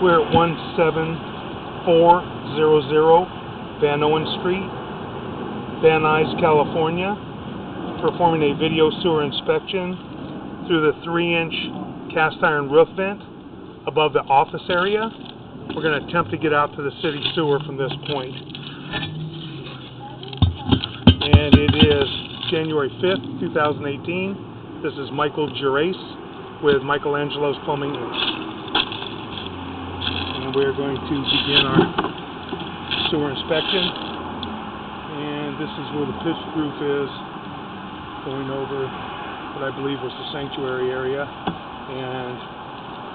We're at 17400 Vanowen Street, Van Nuys, California, performing a video sewer inspection through the 3-inch cast iron roof vent above the office area. We're going to attempt to get out to the city sewer from this point. And it is January 5th, 2018. This is Michael Gerace with Michelangelo Plumbing. And we're going to begin our sewer inspection. And this is where the pitched roof is, going over what I believe was the sanctuary area. And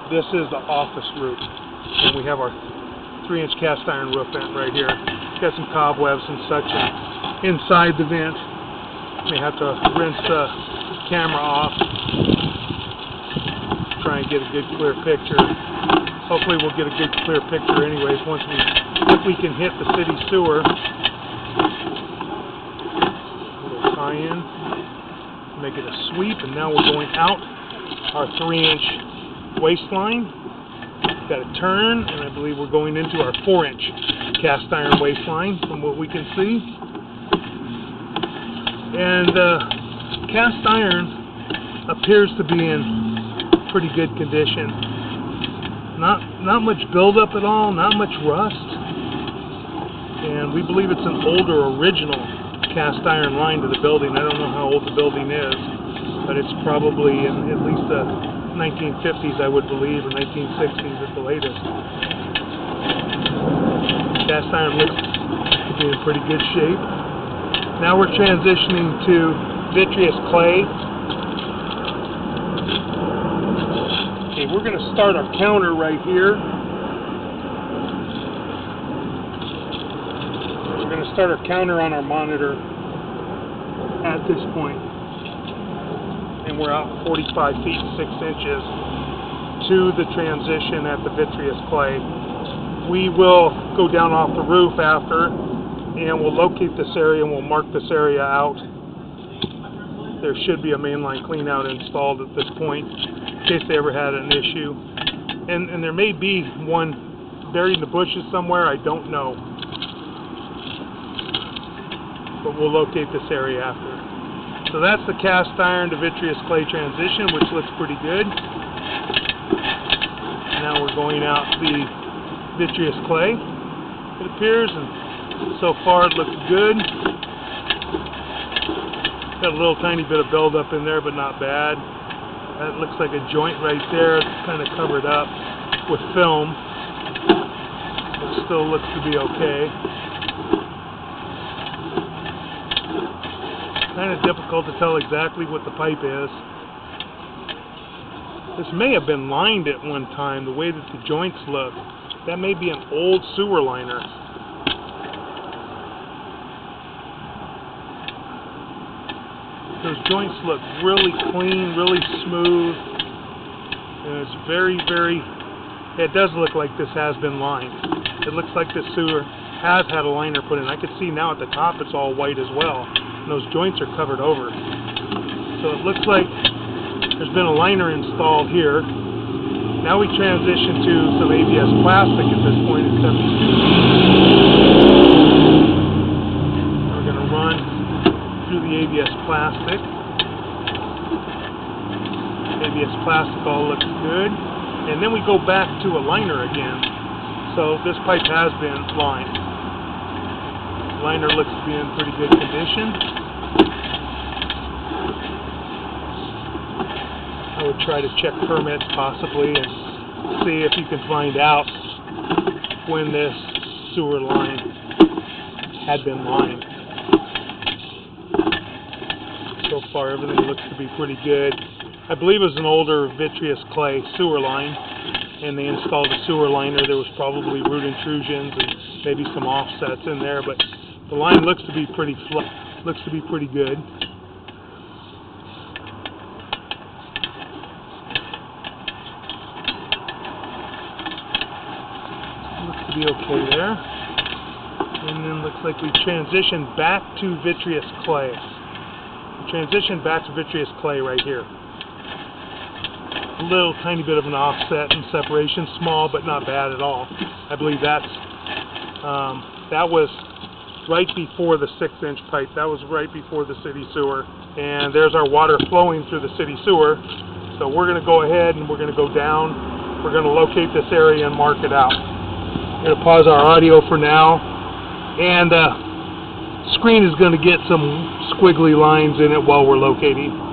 this is the office roof. And we have our 3-inch cast iron roof vent right here. Got some cobwebs and such inside the vent. May have to rinse the camera off. Try and get a good clear picture. Hopefully we'll get a good clear picture anyways once if we can hit the city sewer. We'll tie in, make it a sweep, and now we're going out our 3-inch waistline. Got a turn, and I believe we're going into our 4-inch cast iron waistline from what we can see. And cast iron appears to be in pretty good condition. Not much buildup at all, not much rust. And we believe it's an older original cast iron line to the building. I don't know how old the building is, but it's probably in at least the 1950s, I would believe, or 1960s at the latest. Cast iron looks to be in pretty good shape. Now we're transitioning to vitreous clay. Okay, we're going to start our counter right here. We're going to start our counter on our monitor at this point. And we're out 45 feet and 6 inches to the transition at the vitreous clay. We will go down off the roof after, and we'll locate this area and we'll mark this area out. There should be a mainline clean out installed at this point in case they ever had an issue. And there may be one buried in the bushes somewhere, I don't know. But we'll locate this area after. So that's the cast iron to vitreous clay transition, which looks pretty good. Now we're going out the vitreous clay, it appears, and so far it looks good. Got a little tiny bit of buildup in there, but not bad. That looks like a joint right there. It's kind of covered up with film. It still looks to be okay. Kind of difficult to tell exactly what the pipe is. This may have been lined at one time, the way that the joints look. That may be an old sewer liner. Those joints look really clean, really smooth. And it's it does look like this has been lined. It looks like this sewer has had a liner put in. I can see now at the top it's all white as well. And those joints are covered over. So it looks like there's been a liner installed here. Now we transition to some ABS plastic at this point at 72 feet. We're going to run through the ABS plastic. ABS plastic all looks good. And then we go back to a liner again. So this pipe has been lined. The liner looks to be in pretty good condition. I would try to check permits possibly and see if you can find out when this sewer line had been lined. So far everything looks to be pretty good. I believe it was an older vitreous clay sewer line, and they installed a sewer liner. There was probably root intrusions and maybe some offsets in there, but the line looks to be pretty flat, looks to be pretty good. Be okay there. And then looks like we transitioned back to vitreous clay. Transition back to vitreous clay right here. a little tiny bit of an offset and separation, small but not bad at all. I believe that was right before the 6-inch pipe. That was right before the city sewer. And there's our water flowing through the city sewer. So we're going to go ahead and we're going to go down. We're going to locate this area and mark it out. I'm going to pause our audio for now. And screen is going to get some squiggly lines in it while we're locating.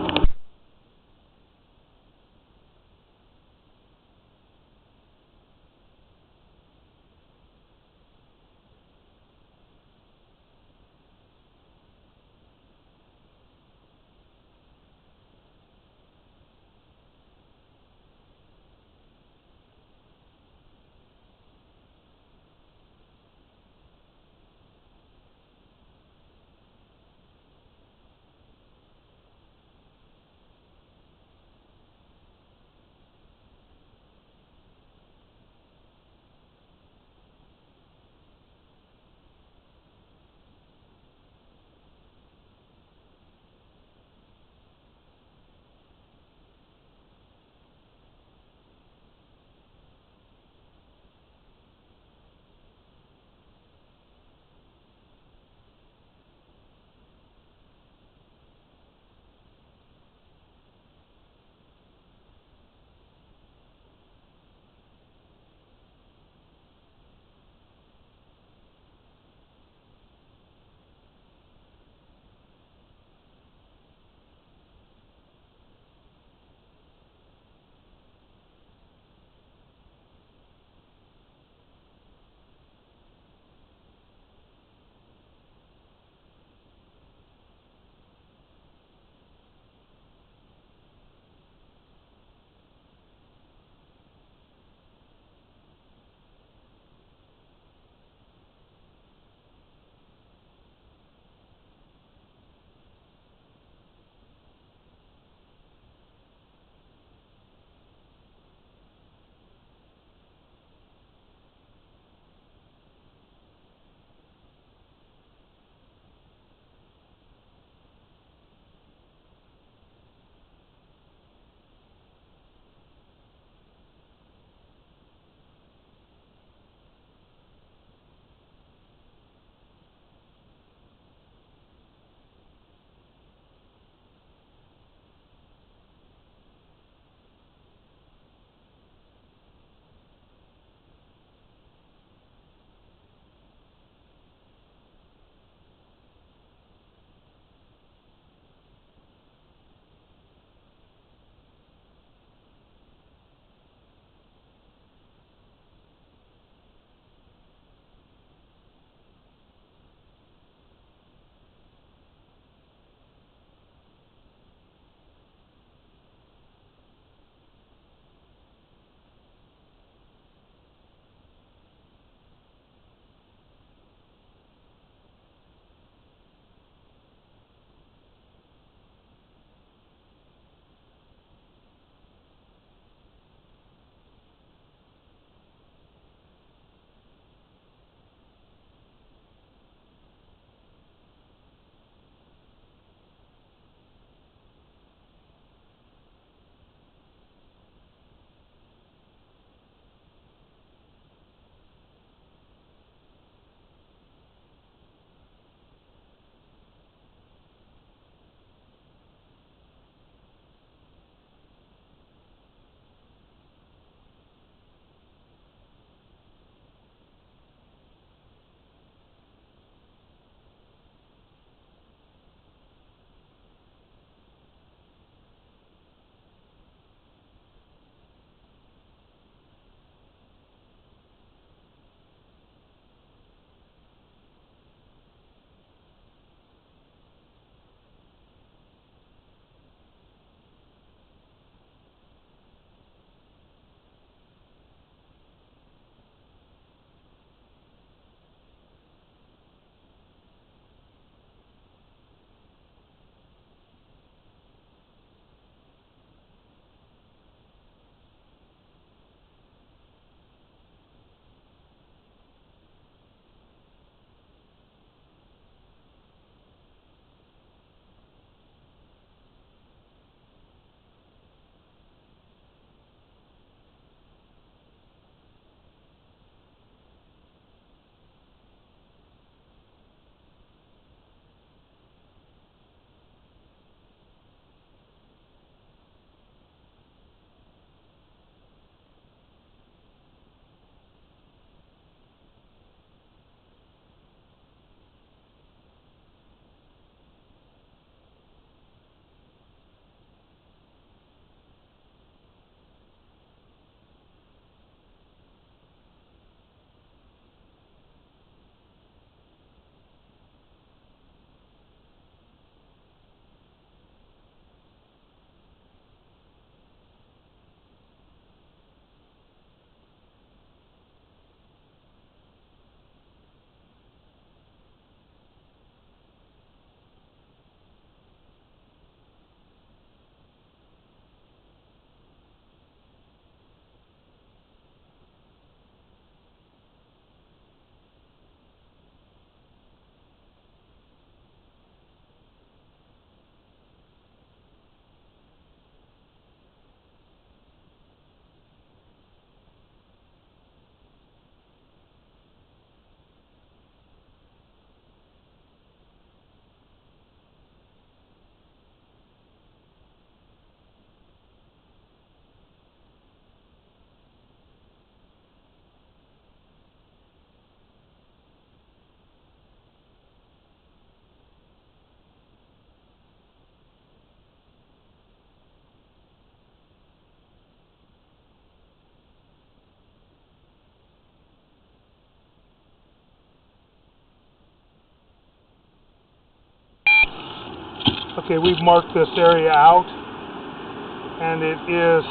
Okay, we've marked this area out, and it is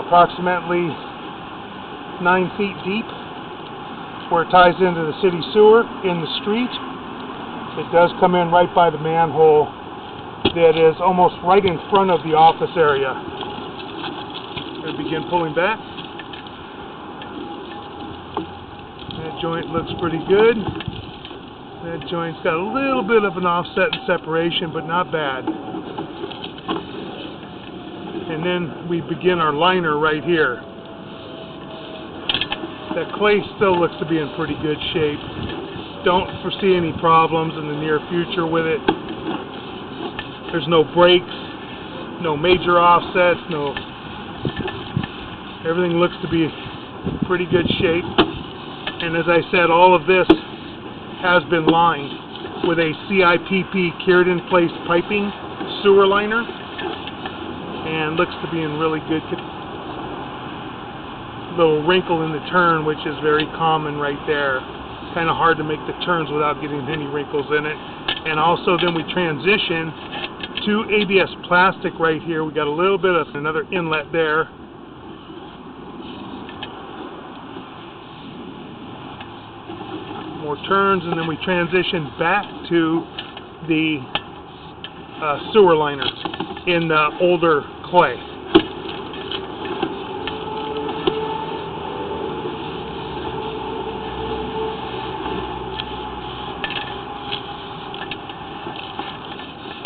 approximately 9 feet deep, where it ties into the city sewer in the street. It does come in right by the manhole that is almost right in front of the office area. I'm going to begin pulling back. That joint looks pretty good. That joint's got a little bit of an offset and separation, but not bad. And then we begin our liner right here. That clay still looks to be in pretty good shape. Don't foresee any problems in the near future with it. There's no breaks, no major offsets, everything looks to be in pretty good shape. And as I said, all of this has been lined with a CIPP cured in place piping sewer liner, and looks to be in really good little wrinkle in the turn, which is very common right there. Kind of hard to make the turns without getting any wrinkles in it. And also then we transition to ABS plastic right here. We got a little bit of another inlet there. More turns, and then we transition back to the sewer liner in the older clay.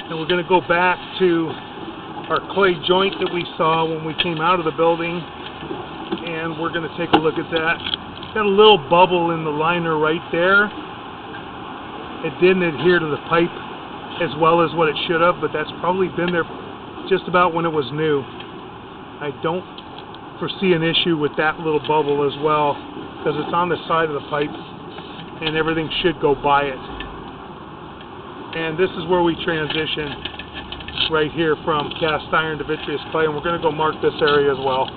And we're going to go back to our clay joint that we saw when we came out of the building, and we're going to take a look at that. Got a little bubble in the liner right there. It didn't adhere to the pipe as well as what it should have, but that's probably been there just about when it was new. I don't foresee an issue with that little bubble as well, because it's on the side of the pipe and everything should go by it. And this is where we transition right here from cast iron to vitreous clay, and we're going to go mark this area as well.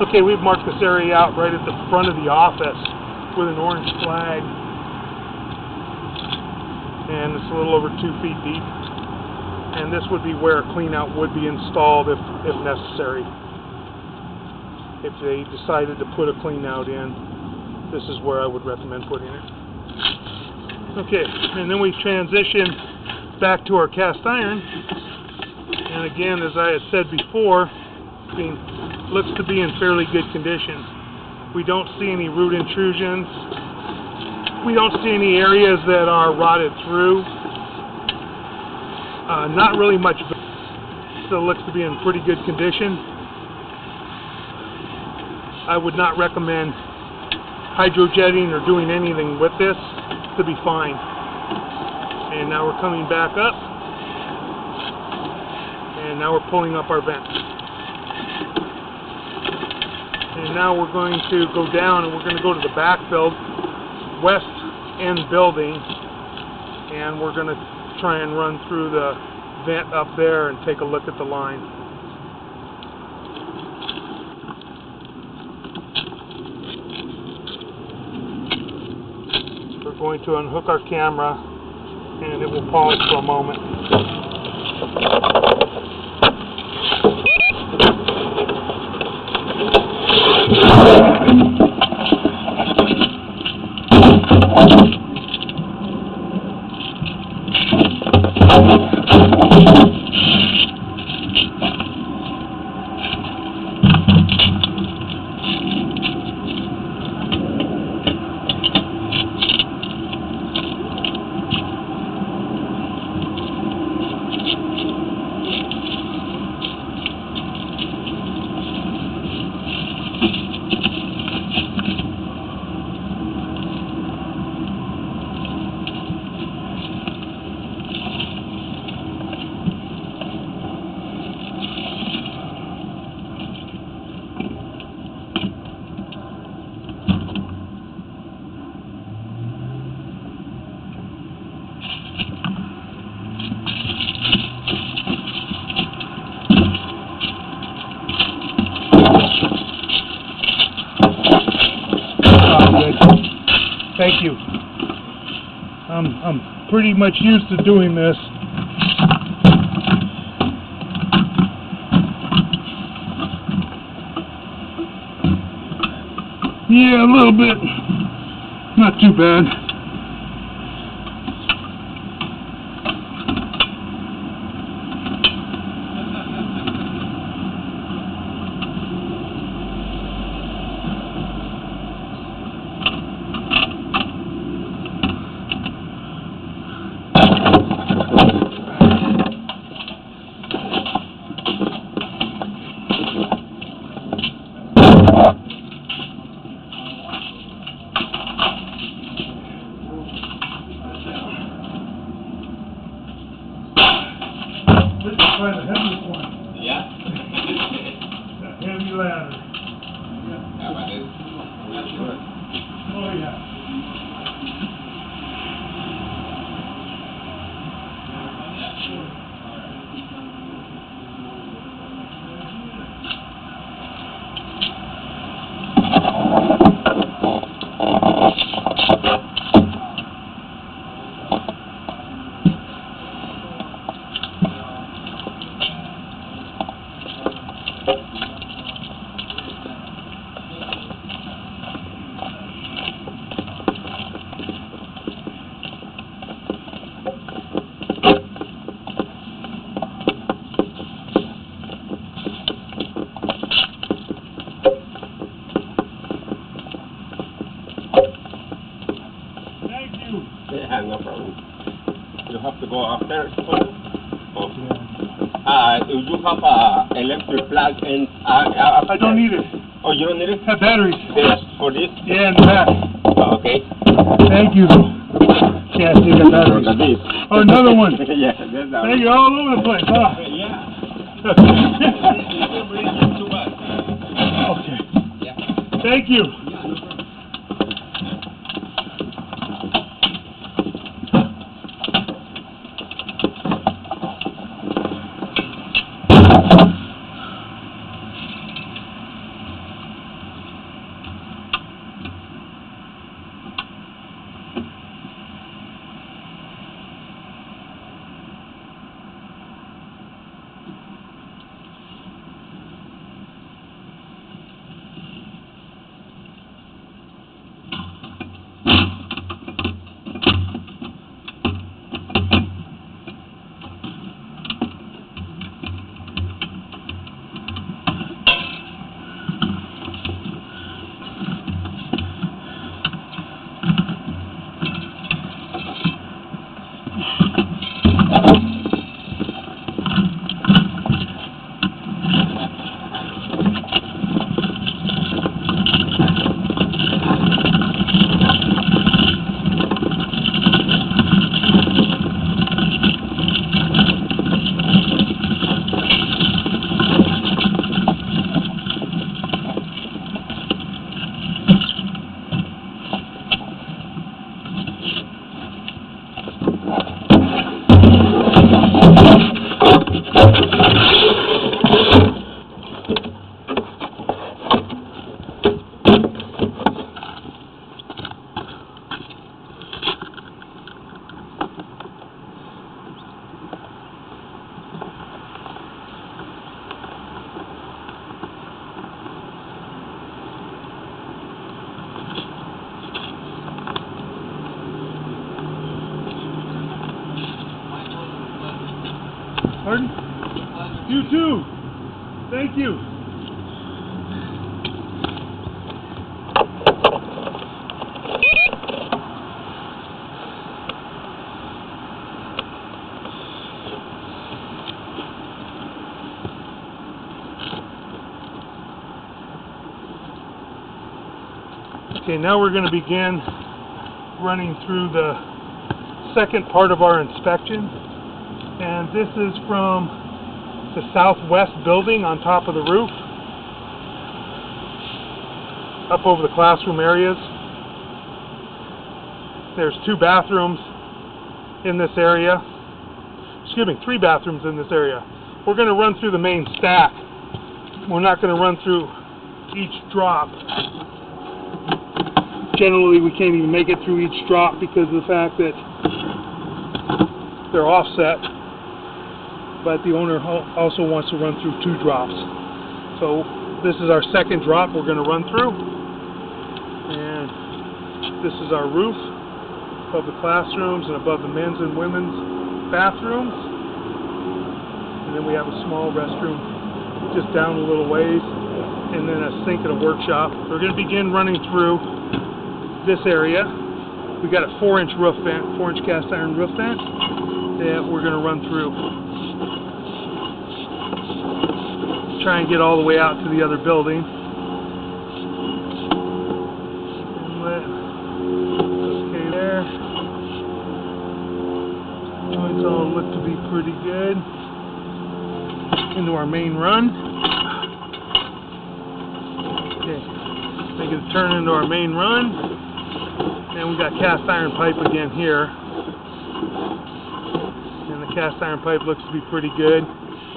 Okay, we've marked this area out right at the front of the office with an orange flag. And it's a little over 2 feet deep. And this would be where a clean out would be installed if necessary. If they decided to put a clean out in, this is where I would recommend putting it. Okay, and then we transition back to our cast iron. And again, as I had said before, looks to be in fairly good condition. We don't see any root intrusions. We don't see any areas that are rotted through. Not really much, still looks to be in pretty good condition. I would not recommend hydrojetting or doing anything with this to be fine. And now we're coming back up, and now we're pulling up our vents. And now we're going to go down, and we're going to go to the back west end building, and we're going to try and run through the vent up there and take a look at the line. We're going to unhook our camera, and it will pause for a moment. Thank you. I'm pretty much used to doing this. Yeah, a little bit. Not too bad. This is quite a heavy one. Yeah. That heavy ladder. Yeah, but it's not sure. Oh yeah. Yeah, no problem. You have to go upstairs. Oh. You have a electric plug and I don't need it. Oh, you don't need it? Have batteries. This for this? Yeah, in the back. Oh, okay. Thank you. Yeah, see the batteries. This. Oh, another one. Yeah, that's that. Thank you, all over the place. Oh. Yeah. Okay. Yeah. Thank you. You too. Thank you. Okay, now we're going to begin running through the second part of our inspection, and this is from the southwest building on top of the roof, up over the classroom areas. There's 2 bathrooms in this area. Excuse me, 3 bathrooms in this area. We're going to run through the main stack. We're not going to run through each drop. Generally, we can't even make it through each drop because of the fact that they're offset, but the owner also wants to run through 2 drops. So this is our second drop we're going to run through, and this is our roof above the classrooms and above the men's and women's bathrooms, and then we have a small restroom just down a little ways, and then a sink and a workshop. We're going to begin running through this area. We got a 4-inch roof vent, 4-inch cast iron roof vent that we're going to run through. Try and get all the way out to the other building. Inlet. Okay there. Joints all look to be pretty good. Into our main run. Okay. Making a turn into our main run. And we got cast iron pipe again here. And the cast iron pipe looks to be pretty good.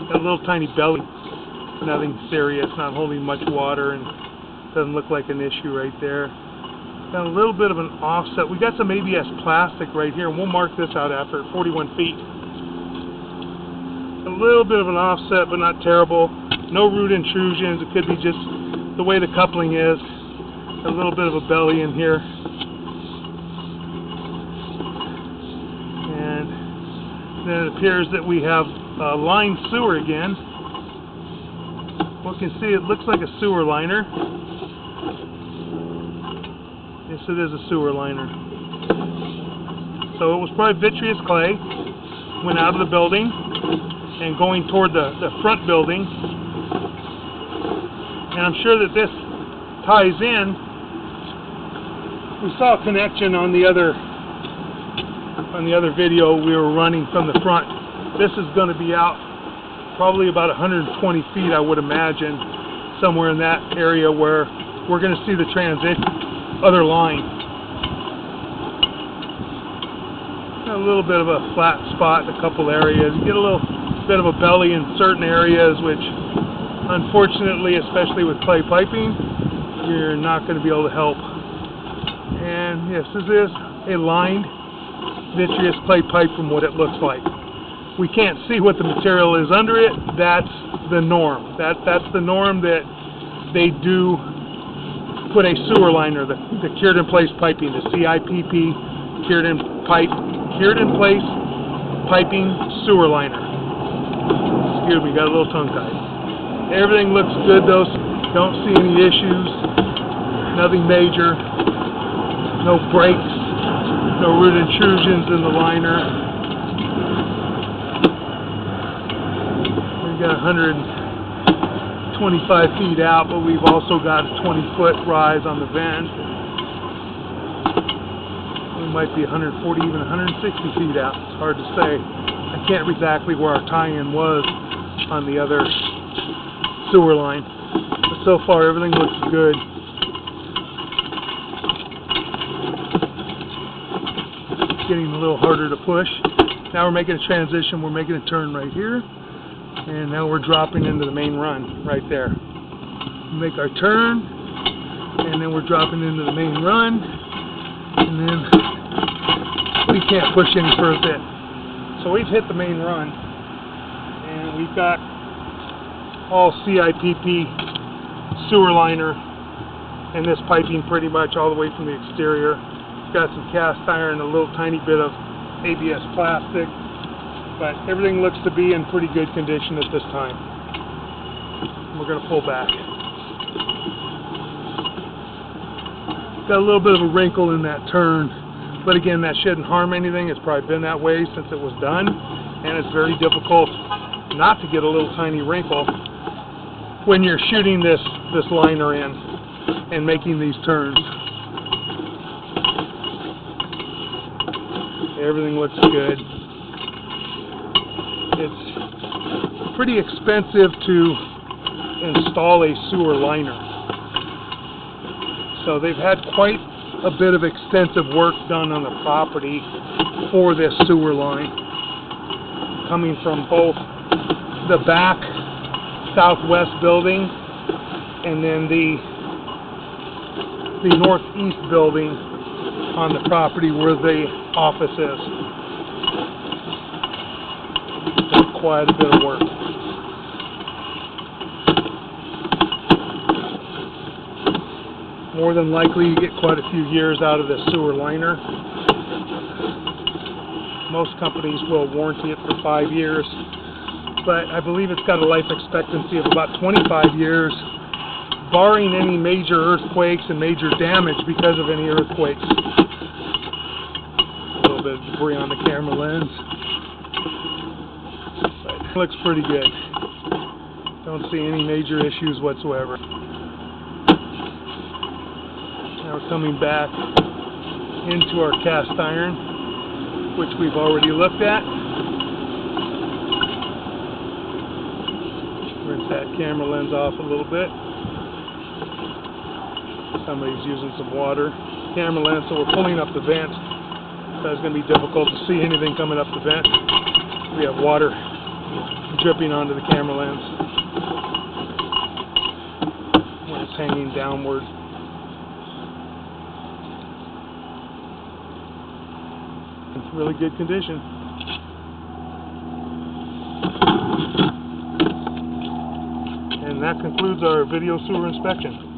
Got a little tiny belly. Nothing serious, not holding much water, and doesn't look like an issue right there. Got a little bit of an offset. We got some ABS plastic right here, and we'll mark this out after 41 feet. A little bit of an offset, but not terrible. No root intrusions. It could be just the way the coupling is. A little bit of a belly in here. And then it appears that we have lined sewer again. We can see it looks like a sewer liner. Yes, it is a sewer liner. So it was probably vitreous clay. Went out of the building and going toward the front building. And I'm sure that this ties in. We saw a connection on the other video we were running from the front. This is going to be out probably about 120 feet, I would imagine, somewhere in that area where we're going to see the transition, other line. Got a little bit of a flat spot in a couple areas. You get a little bit of a belly in certain areas, which unfortunately, especially with clay piping, you're not going to be able to help. And yes, this is a lined vitreous clay pipe from what it looks like. We can't see what the material is under it. That's the norm. That's the norm, that they do put a sewer liner, the cured in place piping, the CIPP, cured in place piping sewer liner. Excuse me, got a little tongue tied. Everything looks good though. Don't see any issues. Nothing major. No breaks. No root intrusions in the liner. Got 125 feet out, but we've also got a 20-foot rise on the vent. We might be 140, even 160 feet out. It's hard to say. I can't remember exactly where our tie-in was on the other sewer line, but so far everything looks good. It's getting a little harder to push. Now we're making a transition. We're making a turn right here. And now we're dropping into the main run right there. We make our turn, and then we're dropping into the main run, and then we can't push any further. So we've hit the main run, and we've got all CIPP sewer liner and this piping pretty much all the way from the exterior. Got some cast iron, a little tiny bit of ABS plastic. But everything looks to be in pretty good condition at this time. We're going to pull back. Got a little bit of a wrinkle in that turn, but again, that shouldn't harm anything. It's probably been that way since it was done, and it's very difficult not to get a little tiny wrinkle when you're shooting this liner in and making these turns. Everything looks good. It's pretty expensive to install a sewer liner. So they've had quite a bit of extensive work done on the property for this sewer line, coming from both the back southwest building and then the northeast building on the property where the office is. That's quite a bit of work. More than likely you get quite a few years out of this sewer liner. Most companies will warranty it for 5 years, but I believe it's got a life expectancy of about 25 years, barring any major earthquakes and major damage because of any earthquakes. A little bit of debris on the camera lens, but it looks pretty good. Don't see any major issues whatsoever. Now we're coming back into our cast iron, which we've already looked at. Rinse that camera lens off a little bit. Somebody's using some water. Camera lens, so we're pulling up the vent. So it's going to be difficult to see anything coming up the vent. We have water dripping onto the camera lens when it's hanging downward. It's really good condition. And that concludes our video sewer inspection.